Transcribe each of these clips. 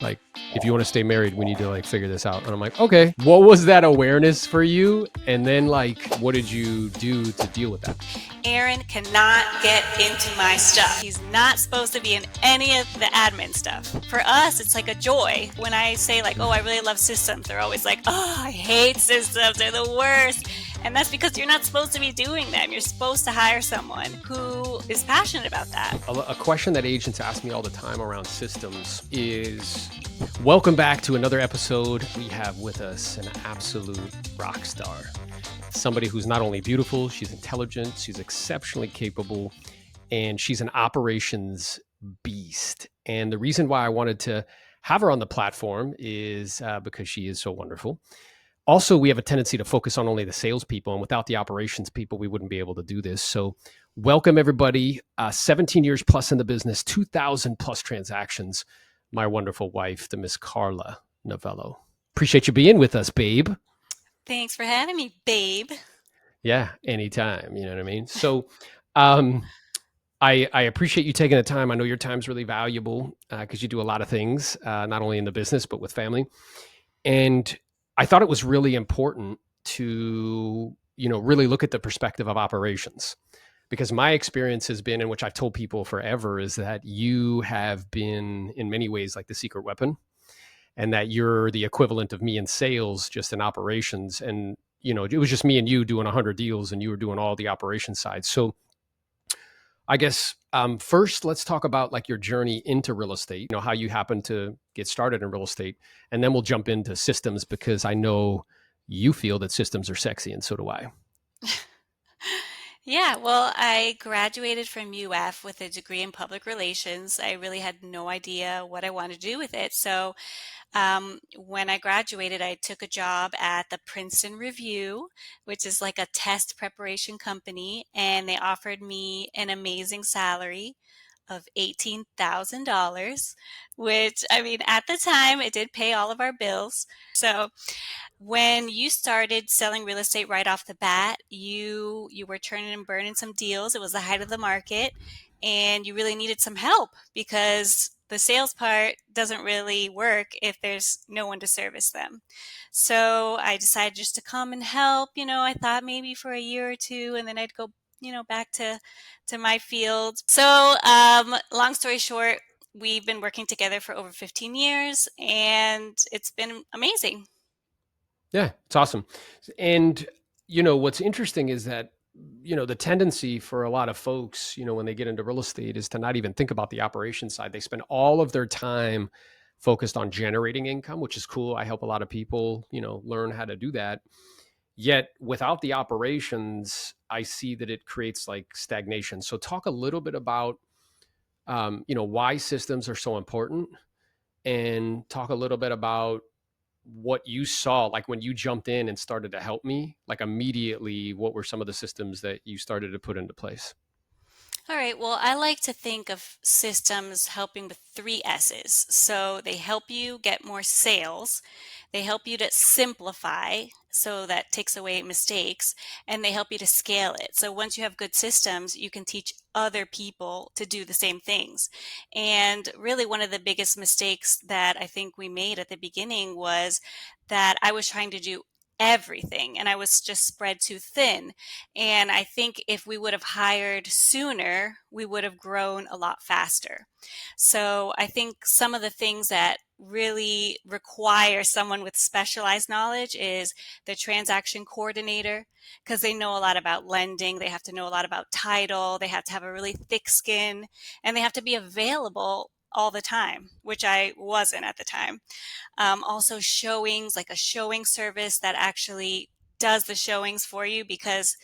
Like, if you want to stay married, we need to like figure this out. And I'm like, okay, what was that awareness for you? And then like, what did you do to deal with that? Aaron cannot get into my stuff. He's not supposed to be in any of the admin stuff. For us, it's like a joy. When I say like, oh, I really love systems, they're always like, oh, I hate systems. They're the worst. And that's because you're not supposed to be doing them. You're supposed to hire someone who is passionate about that. A question that agents ask me all the time around systems is, welcome back to another episode. We have with us an absolute rock star. Somebody who's not only beautiful, she's intelligent, she's exceptionally capable, and she's an operations beast. And the reason why I wanted to have her on the platform is because she is so wonderful. Also, we have a tendency to focus on only the salespeople, and without the operations people, we wouldn't be able to do this. So welcome, everybody. 17 years plus in the business, 2,000 plus transactions. My wonderful wife, the Miss Carla Novello. Appreciate you being with us, babe. Thanks for having me, babe. Yeah, anytime. You know what I mean? So I appreciate you taking the time. I know your time's really valuable because you do a lot of things, not only in the business, but with family. And I thought it was really important to, really look at the perspective of operations, because my experience has been, and which I've told people forever, is that you have been in many ways like the secret weapon, and that you're the equivalent of me in sales, just in operations. And, it was just me and you doing 100 deals and you were doing all the operations side. So I guess first, let's talk about like your journey into real estate, how you happened to get started in real estate. And then we'll jump into systems, because I know you feel that systems are sexy, and so do I. Yeah, well, I graduated from UF with a degree in public relations. I really had no idea what I wanted to do with it. So when I graduated, I took a job at the Princeton Review, which is like a test preparation company, and they offered me an amazing salary of $18,000, which I mean, at the time, it did pay all of our bills. So when you started selling real estate right off the bat, you were turning and burning some deals. It was the height of the market, and you really needed some help because the sales part doesn't really work if there's no one to service them. So I decided just to come and help. I thought maybe for a year or two, and then I'd go, back to my field. So long story short, we've been working together for over 15 years, and it's been amazing. Yeah, it's awesome. And, what's interesting is that, the tendency for a lot of folks, when they get into real estate, is to not even think about the operation side. They spend all of their time focused on generating income, which is cool. I help a lot of people, learn how to do that. Yet without the operations, I see that it creates like stagnation. So talk a little bit about, why systems are so important, and talk a little bit about what you saw, like when you jumped in and started to help me, like immediately, what were some of the systems that you started to put into place? All right. Well, I like to think of systems helping with three S's. So they help you get more sales, they help you to simplify, so that takes away mistakes, and they help you to scale it. So once you have good systems, you can teach other people to do the same things. And really, one of the biggest mistakes that I think we made at the beginning was that I was trying to do everything and I was just spread too thin. And I think if we would have hired sooner, we would have grown a lot faster. So I think some of the things that really require someone with specialized knowledge is the transaction coordinator, because they know a lot about lending, they have to know a lot about title, they have to have a really thick skin, and they have to be available all the time, which I wasn't at the time. Also showings, like a showing service that actually does the showings for you, because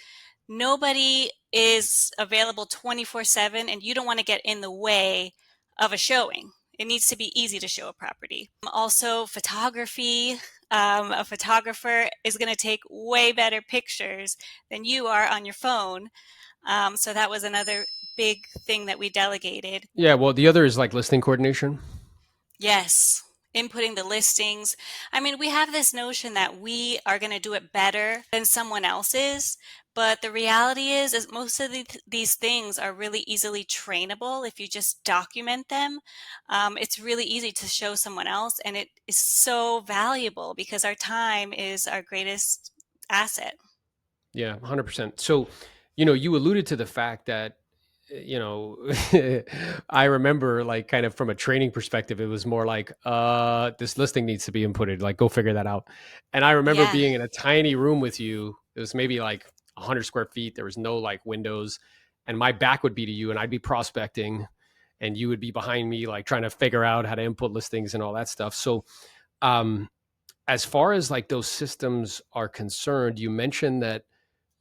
nobody is available 24/7 and you don't want to get in the way of a showing. It needs to be easy to show a property. Also, photography. A photographer is going to take way better pictures than you are on your phone. So that was another big thing that we delegated. Yeah, well, the other is like listing coordination. Yes, inputting the listings. I mean, we have this notion that we are going to do it better than someone else is, But the reality is most of these things are really easily trainable if you just document them. It's really easy to show someone else, and it is so valuable because our time is our greatest asset. Yeah, 100%. So, you alluded to the fact that, you know, I remember like kind of from a training perspective, it was more like, this listing needs to be inputted, like go figure that out. And I remember Yeah. being in a tiny room with you. It was maybe like 100 square feet. There was no like windows, and my back would be to you, and I'd be prospecting, and you would be behind me, like trying to figure out how to input listings and all that stuff. So, um, as far as like those systems are concerned, you mentioned that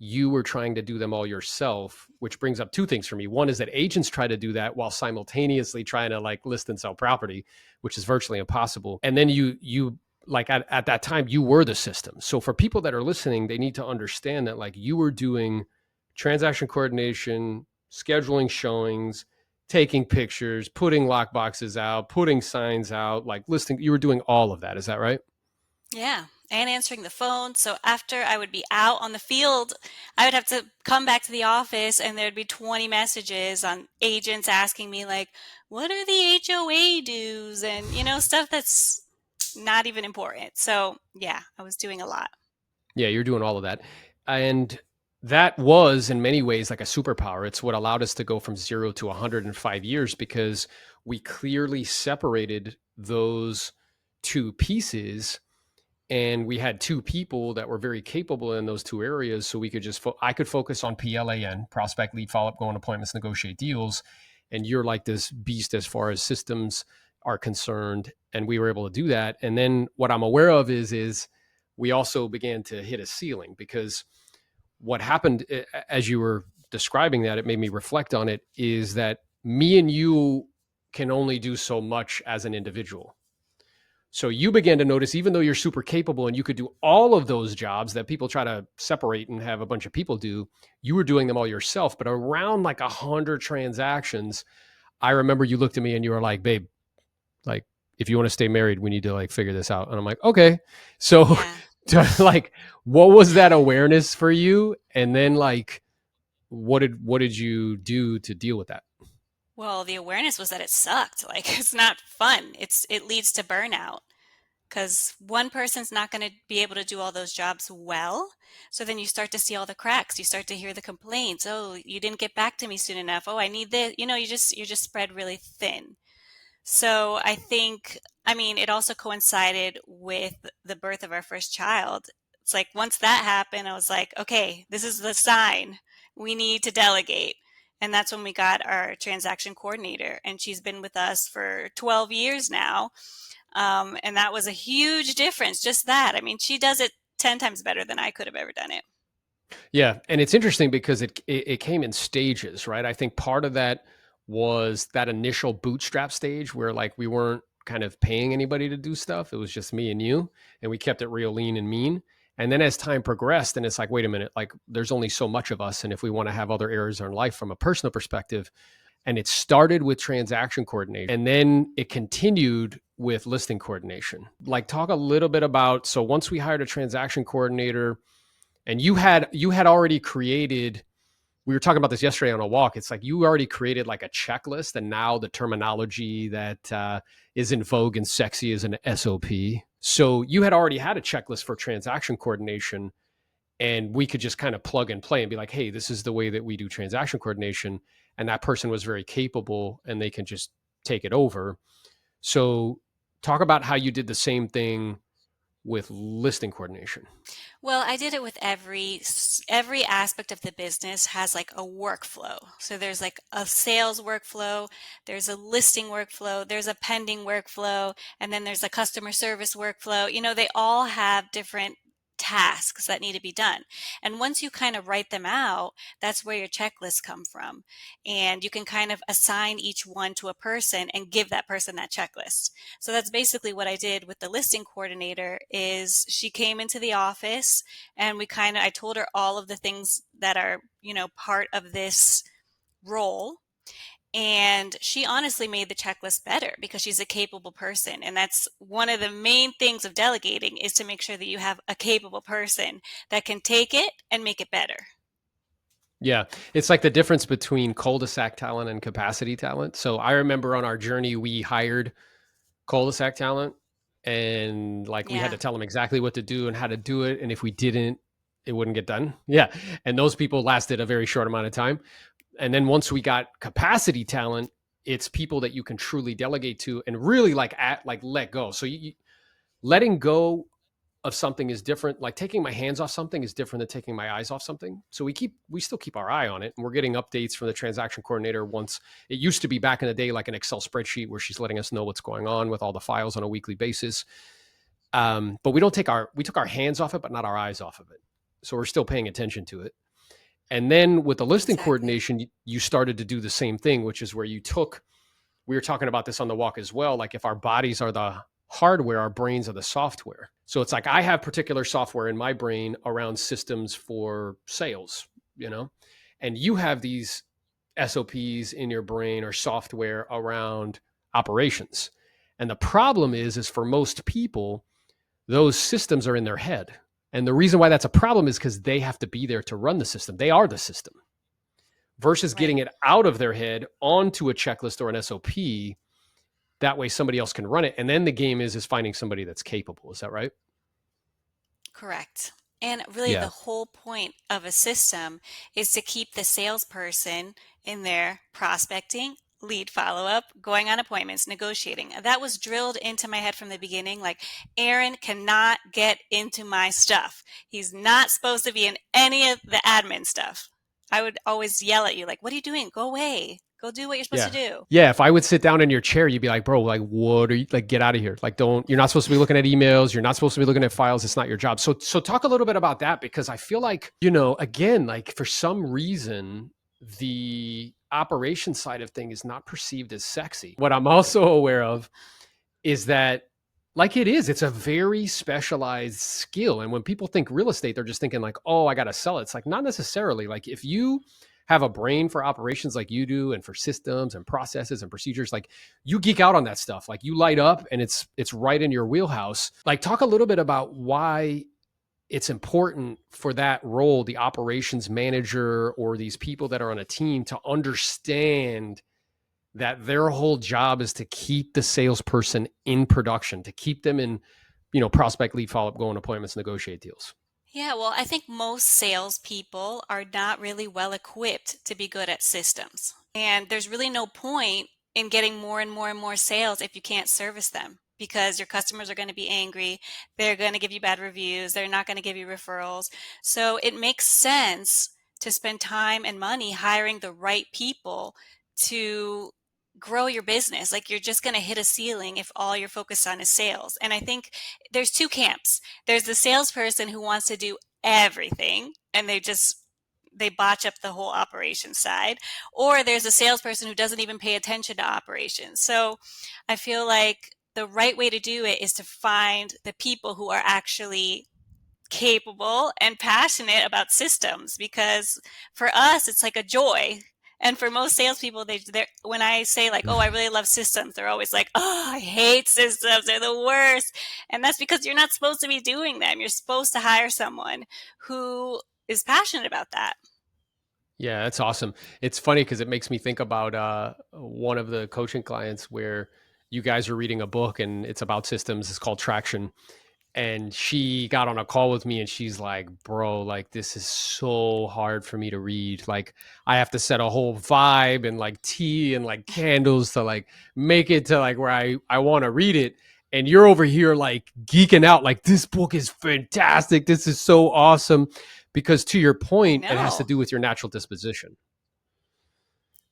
you were trying to do them all yourself, which brings up two things for me. One is that agents try to do that while simultaneously trying to like list and sell property, which is virtually impossible. And then you like at that time you were the system. So for people that are listening, they need to understand that like you were doing transaction coordination, scheduling showings, taking pictures, putting lock boxes out, putting signs out, like listing. You were doing all of that. Is that right? Yeah, and answering the phone. So after I would be out on the field, I would have to come back to the office and there'd be 20 messages on agents asking me like, what are the HOA dues? And stuff that's not even important. So yeah, I was doing a lot. Yeah, you're doing all of that. And that was in many ways like a superpower. It's what allowed us to go from 0 to 105 years because we clearly separated those two pieces, and we had two people that were very capable in those two areas. So we could just I could focus on PLAN, prospect, lead, follow up, go on appointments, negotiate deals, and you're like this beast as far as systems are concerned, and we were able to do that. And then what I'm aware of is we also began to hit a ceiling because what happened, as you were describing that, it made me reflect on it, is that me and you can only do so much as an individual. So you began to notice, even though you're super capable and you could do all of those jobs that people try to separate and have a bunch of people do, you were doing them all yourself. But around like 100 transactions, I remember you looked at me and you were like, babe, like, if you want to stay married, we need to like figure this out. And I'm like, okay. So Yeah. like, what was that awareness for you? And then like, what did you do to deal with that? Well, the awareness was that it sucked. Like it's not fun. It leads to burnout. Because one person's not going to be able to do all those jobs well. So then you start to see all the cracks. You start to hear the complaints. Oh, you didn't get back to me soon enough. Oh, I need this. You're just spread really thin. So I think, I mean, it also coincided with the birth of our first child. It's like once that happened, I was like, okay, this is the sign. We need to delegate. And that's when we got our transaction coordinator. And she's been with us for 12 years now. And that was a huge difference. Just that. I mean, she does it 10 times better than I could have ever done it. Yeah, and it's interesting because it came in stages, right? I think part of that was that initial bootstrap stage where like we weren't kind of paying anybody to do stuff. It was just me and you, and we kept it real lean and mean. And then as time progressed, and it's like, wait a minute, like there's only so much of us, and if we want to have other areas in our life from a personal perspective, and it started with transaction coordination, and then it continued with listing coordination. Like talk a little bit about, so once we hired a transaction coordinator and you had already created, we were talking about this yesterday on a walk, it's like you already created like a checklist, and now the terminology that is in vogue and sexy is an SOP. So you had already had a checklist for transaction coordination, and we could just kind of plug and play and be like, hey, this is the way that we do transaction coordination, and that person was very capable and they can just take it over. So talk about how you did the same thing with listing coordination. Well, I did it with every aspect of the business has like a workflow. So there's like a sales workflow, there's a listing workflow, there's a pending workflow, and then there's a customer service workflow. They all have different tasks that need to be done. And once you kind of write them out, that's where your checklists come from. And you can kind of assign each one to a person and give that person that checklist. So that's basically what I did with the listing coordinator is she came into the office and I told her all of the things that are, part of this role. And she honestly made the checklist better because she's a capable person. And that's one of the main things of delegating is to make sure that you have a capable person that can take it and make it better. Yeah, it's like the difference between cul-de-sac talent and capacity talent. So I remember on our journey, we hired cul-de-sac talent, and like we had Yeah, to tell them exactly what to do and how to do it. And if we didn't, it wouldn't get done. Yeah. And those people lasted a very short amount of time. And then once we got capacity talent, it's people that you can truly delegate to and really like let go. So letting go of something is different. Like taking my hands off something is different than taking my eyes off something. So we still keep our eye on it, and we're getting updates from the transaction coordinator. Once it used to be back in the day, like an Excel spreadsheet where she's letting us know what's going on with all the files on a weekly basis. But we took our hands off it, but not our eyes off of it. So we're still paying attention to it. And then with the listing exactly. coordination, you started to do the same thing, which is where you took, we were talking about this on the walk as well. Like if our bodies are the hardware, our brains are the software. So it's like I have particular software in my brain around systems for sales, you know, and you have these SOPs in your brain or software around operations. And the problem is for most people, those systems are in their head. And the reason why that's a problem is because they have to be there to run the system. They are the system versus Right. getting it out of their head onto a checklist or an SOP. That way somebody else can run it. And then the game is finding somebody that's capable. Is that right? Correct. And really, the Yeah. whole point of a system is to keep the salesperson in there prospecting, lead follow up, going on appointments, negotiating. That was drilled into my head from the beginning. Like, Aaron cannot get into my stuff. He's not supposed to be in any of the admin stuff. I would always yell at you, like, what are you doing? Go away. Go do what you're supposed to Yeah. do. Yeah. If I would sit down in your chair, you'd be like, bro, like, what are you like? Get out of here. Like, don't, you're not supposed to be looking at emails. You're not supposed to be looking at files. It's not your job. So talk a little bit about that because I feel like, again, like for some reason, the operation side of thing is not perceived as sexy. What I'm also aware of is that like it's a very specialized skill. And when people think real estate, they're just thinking like, oh, I got to sell it. It's like not necessarily. Like if you have a brain for operations like you do and for systems and processes and procedures, like you geek out on that stuff. Like you light up and it's right in your wheelhouse. Like talk a little bit about why it's important for that role, the operations manager or these people that are on a team to understand that their whole job is to keep the salesperson in production, to keep them in, prospect lead follow up, go on appointments, negotiate deals. Yeah, well, I think most salespeople are not really well equipped to be good at systems. And there's really no point in getting more and more and more sales if you can't service them because your customers are going to be angry. They're going to give you bad reviews. They're not going to give you referrals. So it makes sense to spend time and money hiring the right people to grow your business. Like you're just going to hit a ceiling if all you're focused on is sales. And I think there's two camps. There's the salesperson who wants to do everything and they botch up the whole operation side, or there's a salesperson who doesn't even pay attention to operations. So I feel like the right way to do it is to find the people who are actually capable and passionate about systems, because for us it's like a joy. And for most salespeople, they when I say like, "Oh, I really love systems," they're always like, "Oh, I hate systems; they're the worst." And that's because you're not supposed to be doing them. You're supposed to hire someone who is passionate about that. Yeah, that's awesome. It's funny because it makes me think about one of the coaching clients where you guys are reading a book and it's about systems. It's called Traction. And she got on a call with me and she's like, bro, like this is so hard for me to read. Like I have to set a whole vibe and like tea and like candles to like make it to like where I want to read it. And you're over here like geeking out like this book is fantastic, this is so awesome, because to your I point it has to know, do with your natural disposition.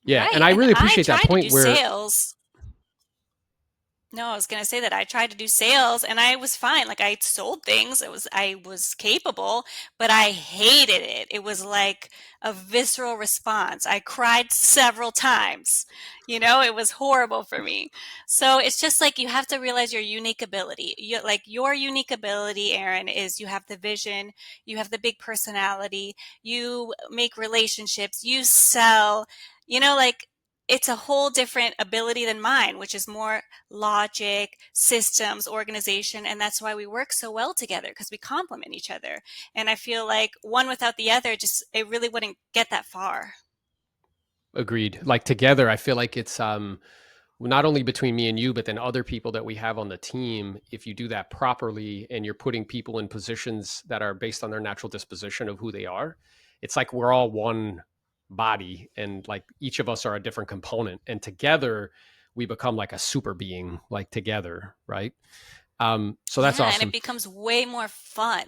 Yeah, and right? I And really I appreciate that tried to point do where sales. No, I was gonna say that I tried to do sales and I was fine. Like I sold things. I was capable, but I hated it. It was like a visceral response. I cried several times. It was horrible for me. So it's just like you have to realize your unique ability. Your unique ability, Aaron, is you have the vision, you have the big personality, you make relationships, you sell, like it's a whole different ability than mine, which is more logic, systems, organization. And that's why we work so well together, because we complement each other. And I feel like one without the other, just, it really wouldn't get that far. Agreed. Like together, I feel like it's not only between me and you, but then other people that we have on the team. If you do that properly and you're putting people in positions that are based on their natural disposition of who they are, it's like we're all one body and like each of us are a different component. And together we become like a super being, like together, right? So that's Yeah, and it awesome. becomes way more fun.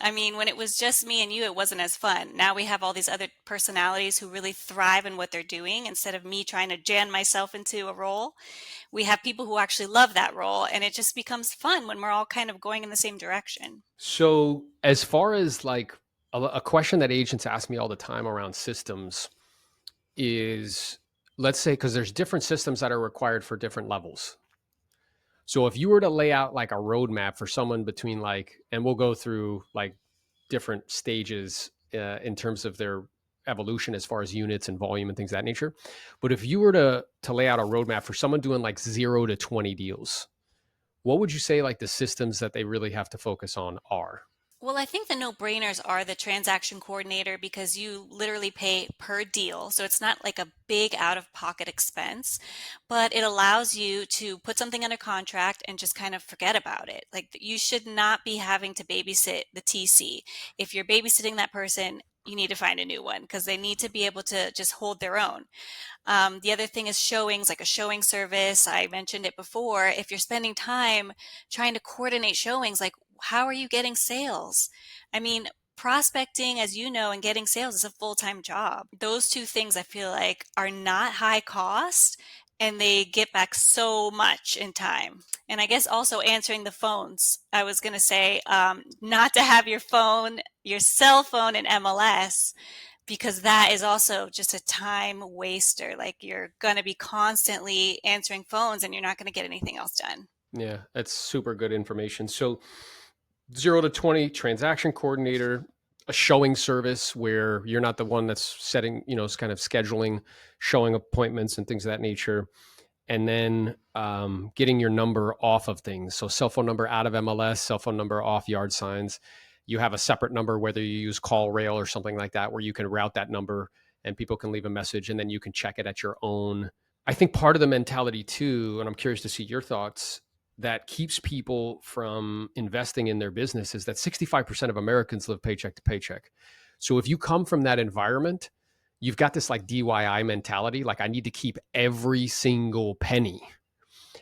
I mean, when it was just me and you, it wasn't as fun. Now we have all these other personalities who really thrive in what they're doing. Instead of me trying to jam myself into a role, we have people who actually love that role, and it just becomes fun when we're all kind of going in the same direction. So as far as like a question that agents ask me all the time around systems is, let's say, because there's different systems that are required for different levels. So if you were to lay out like a roadmap for someone between like, and we'll go through like different stages in terms of their evolution as far as units and volume and things of that nature. But if you were to lay out a roadmap for someone doing like 0 to 20 deals, what would you say like the systems that they really have to focus on are? Well, I think the no-brainers are the transaction coordinator, because you literally pay per deal. So it's not like a big out-of-pocket expense, but it allows you to put something under contract and just kind of forget about it. Like, you should not be having to babysit the TC. If you're babysitting that person, you need to find a new one, because they need to be able to just hold their own. The other thing is showings, like a showing service. I mentioned it before. If you're spending time trying to coordinate showings, like, how are you getting sales? I mean, prospecting, as you know, and getting sales is a full-time job. Those two things I feel like are not high cost, and they get back so much in time. And I guess also answering the phones. I was going to say, not to have your cell phone in MLS, because that is also just a time waster. Like, you're going to be constantly answering phones and you're not going to get anything else done. Yeah, that's super good information. So 0 to 20 transaction coordinator, a showing service where you're not the one that's setting, it's kind of scheduling showing appointments and things of that nature. And then getting your number off of things. So cell phone number out of MLS, cell phone number off yard signs. You have a separate number, whether you use call rail or something like that, where you can route that number and people can leave a message and then you can check it at your own. I think part of the mentality too, and I'm curious to see your thoughts, that keeps people from investing in their business is that 65% of Americans live paycheck to paycheck. So if you come from that environment, you've got this like DIY mentality, like I need to keep every single penny.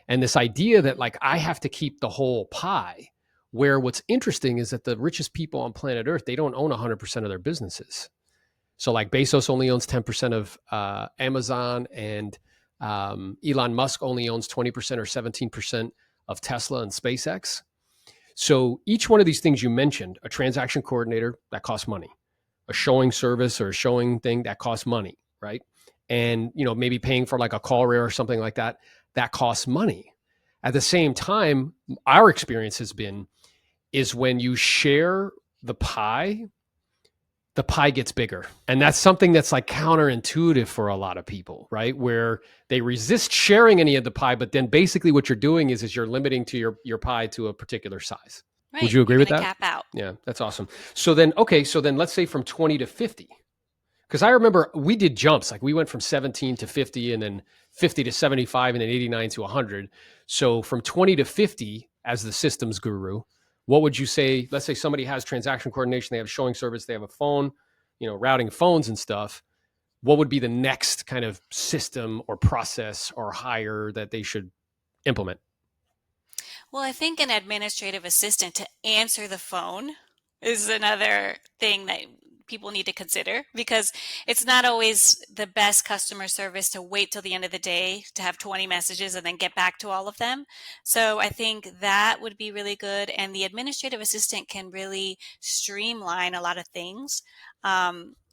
And this idea that like I have to keep the whole pie, where what's interesting is that the richest people on planet Earth, they don't own 100% of their businesses. So like Bezos only owns 10% of Amazon, and Elon Musk only owns 20% or 17% of Tesla and SpaceX. So each one of these things you mentioned, a transaction coordinator, that costs money, a showing service or a showing thing that costs money, right? And maybe paying for like a call rare or something like that, that costs money. At the same time, our experience has been is when you share the pie gets bigger. And that's something that's like counterintuitive for a lot of people, right? Where they resist sharing any of the pie, but then basically what you're doing is you're limiting to your pie to a particular size. Would Right. you You're agree going with to that? cap out. Yeah, that's awesome. So then, okay, so then let's say from 20 to 50. Because I remember we did jumps, like we went from 17 to 50 and then 50 to 75 and then 89 to 100. So from 20 to 50 as the systems guru, what would you say? Let's say somebody has transaction coordination, they have showing service, they have a phone, routing phones and stuff. What would be the next kind of system or process or hire that they should implement? Well, I think an administrative assistant to answer the phone is another thing that people need to consider, because it's not always the best customer service to wait till the end of the day to have 20 messages and then get back to all of them. So I think that would be really good. And the administrative assistant can really streamline a lot of things.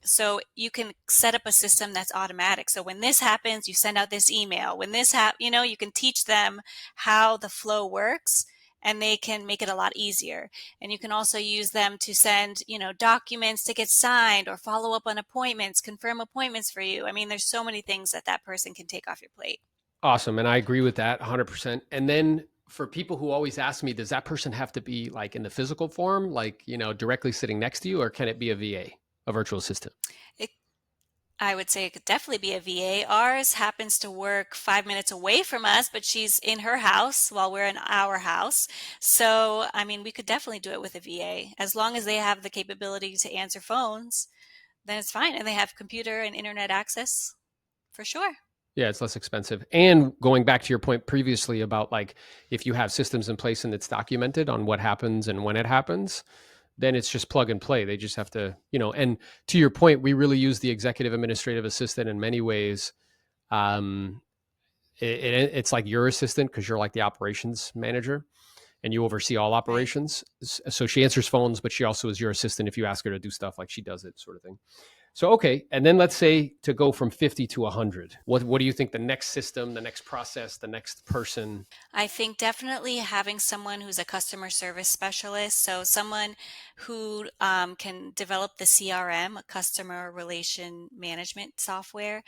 So you can set up a system that's automatic. So when this happens, you send out this email. When this you can teach them how the flow works, and they can make it a lot easier. And you can also use them to send, documents to get signed or follow up on appointments, confirm appointments for you. I mean, there's so many things that that person can take off your plate. Awesome. And I agree with that 100%. And then for people who always ask me, does that person have to be like in the physical form, like, directly sitting next to you, or can it be a VA, a virtual assistant? It, I would say it could definitely be a VA. Ours happens to work 5 minutes away from us, but she's in her house while we're in our house. So, I mean, we could definitely do it with a VA. As long as they have the capability to answer phones, then it's fine. And they have computer and internet access for sure. Yeah, it's less expensive. And going back to your point previously about like if you have systems in place and it's documented on what happens and when it happens, then it's just plug and play. They just have to, and to your point, we really use the executive administrative assistant in many ways. Um, it's like your assistant because you're like the operations manager and you oversee all Right. operations. So she answers phones, but she also is your assistant if you ask her to do stuff like she does it, sort of thing. So okay, and then let's say to go from 50 to 100. What do you think the next system, the next process, the next person? I think definitely having someone who's a customer service specialist, so someone who can develop the CRM, a customer relation management software.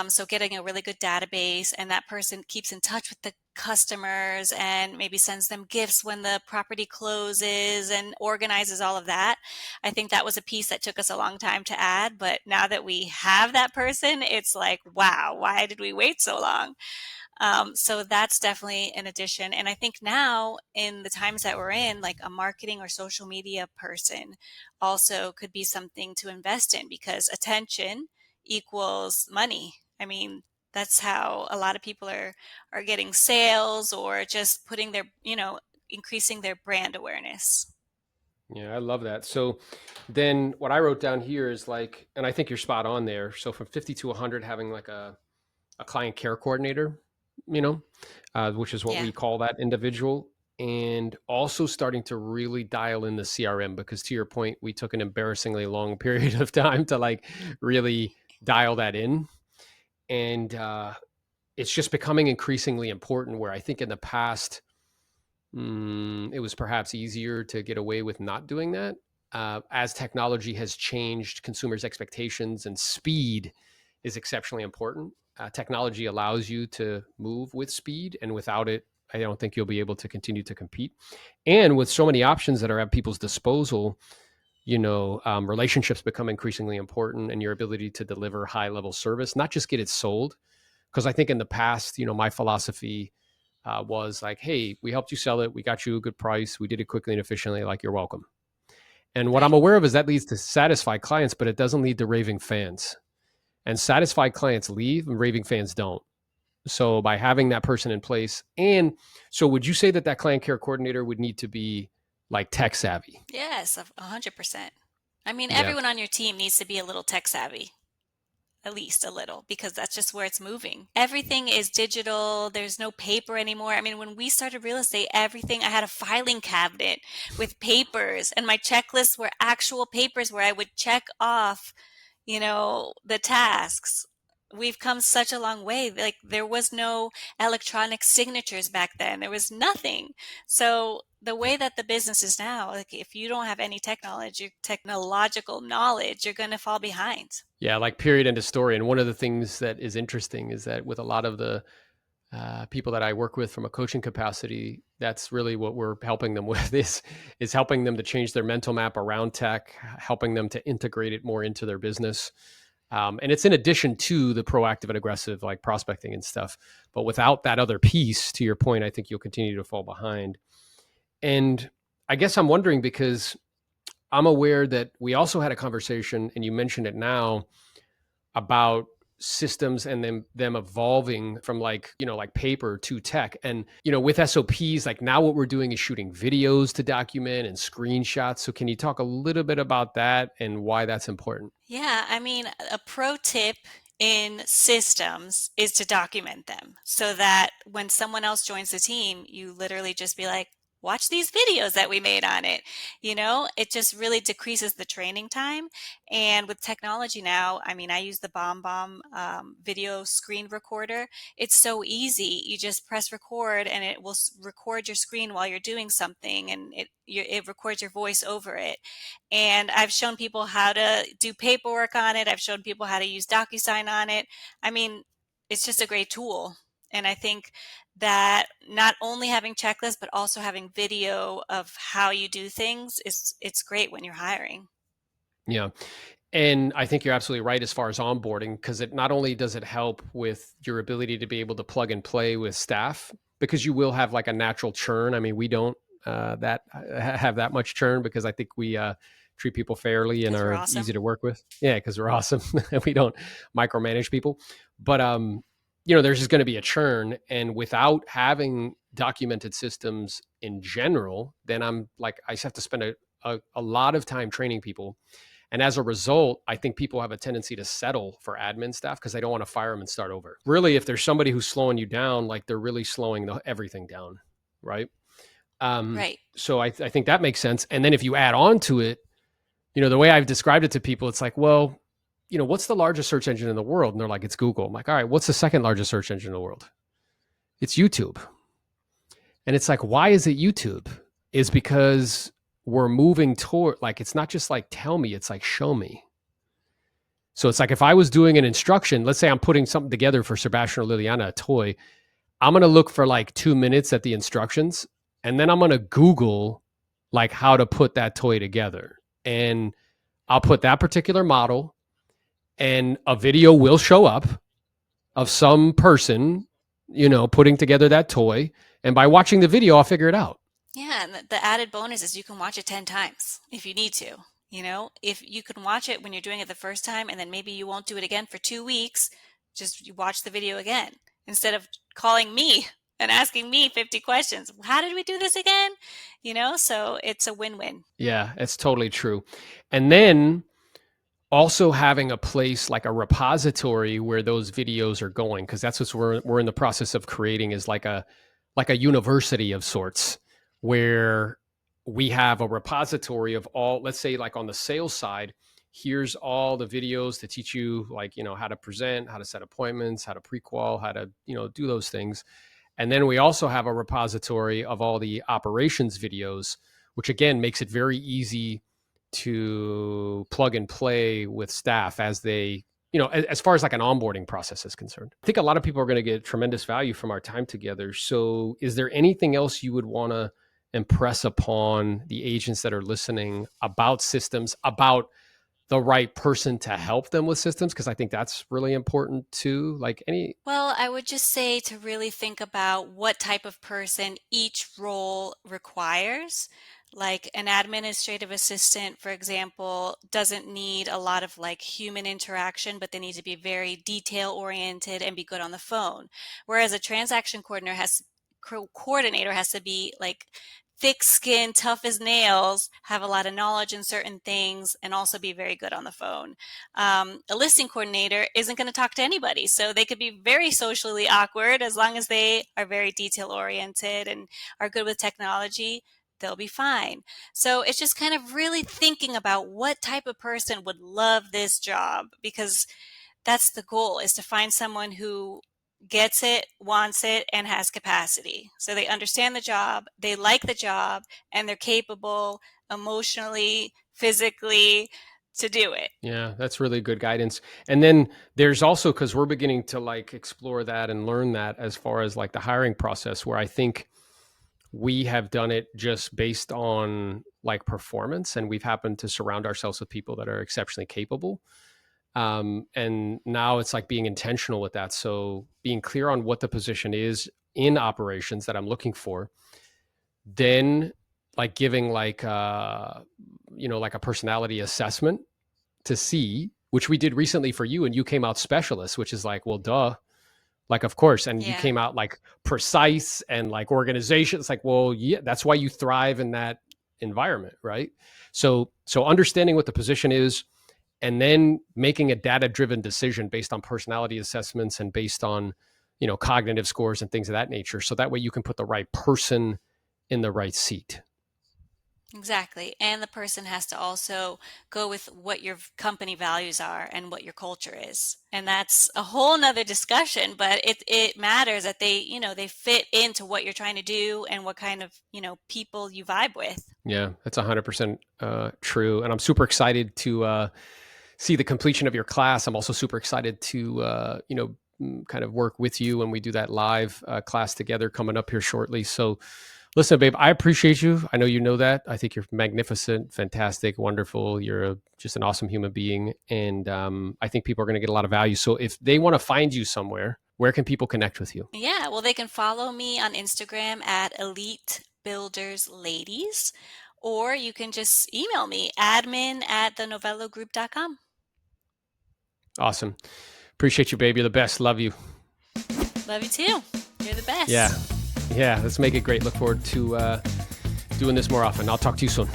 So getting a really good database, and that person keeps in touch with the customers and maybe sends them gifts when the property closes and organizes all of that. I think that was a piece that took us a long time to add, but now that we have that person, it's like, wow, why did we wait so long? So that's definitely an addition. And I think now in the times that we're in, like a marketing or social media person also could be something to invest in because attention equals money. I mean, that's how a lot of people are getting sales or just putting their, increasing their brand awareness. Yeah, I love that. So then what I wrote down here is like, and I think you're spot on there. So from 50 to 100, having like a client care coordinator, which is what Yeah. we call that individual. And also starting to really dial in the CRM because to your point, we took an embarrassingly long period of time to like really dial that in. And it's just becoming increasingly important where I think in the past, it was perhaps easier to get away with not doing that. As technology has changed, consumers' expectations and speed is exceptionally important. Technology allows you to move with speed, and without it, I don't think you'll be able to continue to compete. And with so many options that are at people's disposal, relationships become increasingly important, and your ability to deliver high level service, not just get it sold. Because I think in the past, my philosophy was like, hey, we helped you sell it. We got you a good price. We did it quickly and efficiently. Like, you're welcome. And what I'm Right. aware of is that leads to satisfied clients, but it doesn't lead to raving fans. And satisfied clients leave and raving fans don't. So by having that person in place, and so would you say that that client care coordinator would need to be like tech savvy? Yes, 100%. I mean, Yeah. everyone on your team needs to be a little tech savvy. At least a little, because that's just where it's moving. Everything is digital. There's no paper anymore. I mean, when we started real estate, everything, I had a filing cabinet with papers, and my checklists were actual papers where I would check off, the tasks. We've come such a long way. Like, there was no electronic signatures back then. There was nothing. So the way that the business is now, like if you don't have any technology, technological knowledge, you're going to fall behind. Yeah, like period, end of story. And one of the things that is interesting is that with a lot of the people that I work with from a coaching capacity, that's really what we're helping them with is helping them to change their mental map around tech, helping them to integrate it more into their business. And it's in addition to the proactive and aggressive like prospecting and stuff. But without that other piece, to your point, I think you'll continue to fall behind. And I guess I'm wondering because I'm aware that we also had a conversation, and you mentioned it now, about systems and them evolving from like like paper to tech. And with SOPs, like now what we're doing is shooting videos to document and screenshots. So can you talk a little bit about that and why that's important? Yeah, I mean, a pro tip in systems is to document them so that when someone else joins the team, you literally just be like, watch these videos that we made on it. It just really decreases the training time. And with technology now, I mean, I use the bomb video screen recorder. It's so easy. You just press record and it will record your screen while you're doing something, and it records your voice over it. And I've shown people how to do paperwork on it. I've shown people how to use DocuSign on it. I mean, it's just a great tool. And I think that not only having checklists, but also having video of how you do things it's great when you're hiring. Yeah. And I think you're absolutely right as far as onboarding, because it not only does it help with your ability to be able to plug and play with staff, because you will have like a natural churn. I mean, we don't have that much churn because I think we treat people fairly and Because we're are awesome. easy to work with. Yeah, because we're awesome and we don't micromanage people. But there's just going to be a churn, and without having documented systems in general, then I'm like I just have to spend a lot of time training people, and as a result, I think people have a tendency to settle for admin staff because they don't want to fire them and start over. Really, if there's somebody who's slowing you down, like they're really slowing everything down, right? Right. So I think that makes sense. And then if you add on to it, the way I've described it to people, it's like, well, what's the largest search engine in the world? And they're like, it's Google. I'm like, all right, what's the second largest search engine in the world? It's YouTube. And it's like, why is it YouTube? Is because we're moving toward, like, it's not just like tell me, it's like show me. So it's like if I was doing an instruction, let's say I'm putting something together for Sebastian or Liliana, a toy, I'm going to look for like 2 minutes at the instructions, and then I'm going to Google like how to put that toy together. And I'll put that particular model, and a video will show up of some person, putting together that toy. And by watching the video, I'll figure it out. Yeah, and the added bonus is you can watch it 10 times if you need to. If you can watch it when you're doing it the first time and then maybe you won't do it again for 2 weeks, just you watch the video again instead of calling me and asking me 50 questions. How did we do this again? So it's a win-win. Yeah, it's totally true. And then also having a place like a repository where those videos are going, because that's what we're in the process of creating, is like a university of sorts, where we have a repository of all, let's say like on the sales side, here's all the videos to teach you like how to present, how to set appointments, how to pre-qual, how to do those things. And then we also have a repository of all the operations videos, which again makes it very easy to plug and play with staff as they, as far as like an onboarding process is concerned. I think a lot of people are going to get tremendous value from our time together. So is there anything else you would want to impress upon the agents that are listening about systems, about the right person to help them with systems? Because I think that's really important too. Like any, Well, I would just say to really think about what type of person each role requires. Like an administrative assistant, for example, doesn't need a lot of like human interaction, but they need to be very detail oriented and be good on the phone. Whereas a transaction coordinator has to be like thick skin, tough as nails, have a lot of knowledge in certain things, and also be very good on the phone. A listing coordinator isn't going to talk to anybody, so they could be very socially awkward. As long as they are very detail oriented and are good with technology, they'll be fine. So it's just kind of really thinking about what type of person would love this job, because that's the goal, is to find someone who gets it, wants it, and has capacity. So they understand the job, they like the job, and they're capable emotionally, physically to do it. yeah, that's really good guidance. And then there's also, because we're beginning to like explore that and learn that as far as like the hiring process, where I think we have done it just based on like performance, and we've happened to surround ourselves with people that are exceptionally capable. And now it's like being intentional with that. So being clear on what the position is in operations that I'm looking for, then like giving like like a personality assessment to see, which we did recently for you, and you came out specialist, which is like, well, duh, like of course. And you Yeah. came out like precise and like organization. It's like, well, yeah, that's why you thrive in that environment, right? So understanding what the position is, and then making a data driven decision based on personality assessments and based on cognitive scores and things of that nature, so that way you can put the right person in the right seat. Exactly. And the person has to also go with what your company values are and what your culture is. And that's a whole nother discussion, but it matters that they fit into what you're trying to do and what kind of, people you vibe with. Yeah, that's 100% true. And I'm super excited to see the completion of your class. I'm also super excited to, kind of work with you when we do that live class together coming up here shortly. So, listen, babe, I appreciate you. I know you know that. I think you're magnificent, fantastic, wonderful. You're just an awesome human being. And I think people are going to get a lot of value. So, if they want to find you somewhere, where can people connect with you? Yeah, well, they can follow me on Instagram at Elite Builders Ladies, or you can just email me admin@thenovellogroup.com. Awesome. Appreciate you, babe. You're the best. Love you. Love you too. You're the Yeah. best. Yeah. Let's make it great. Look forward to doing this more often. I'll talk to you soon.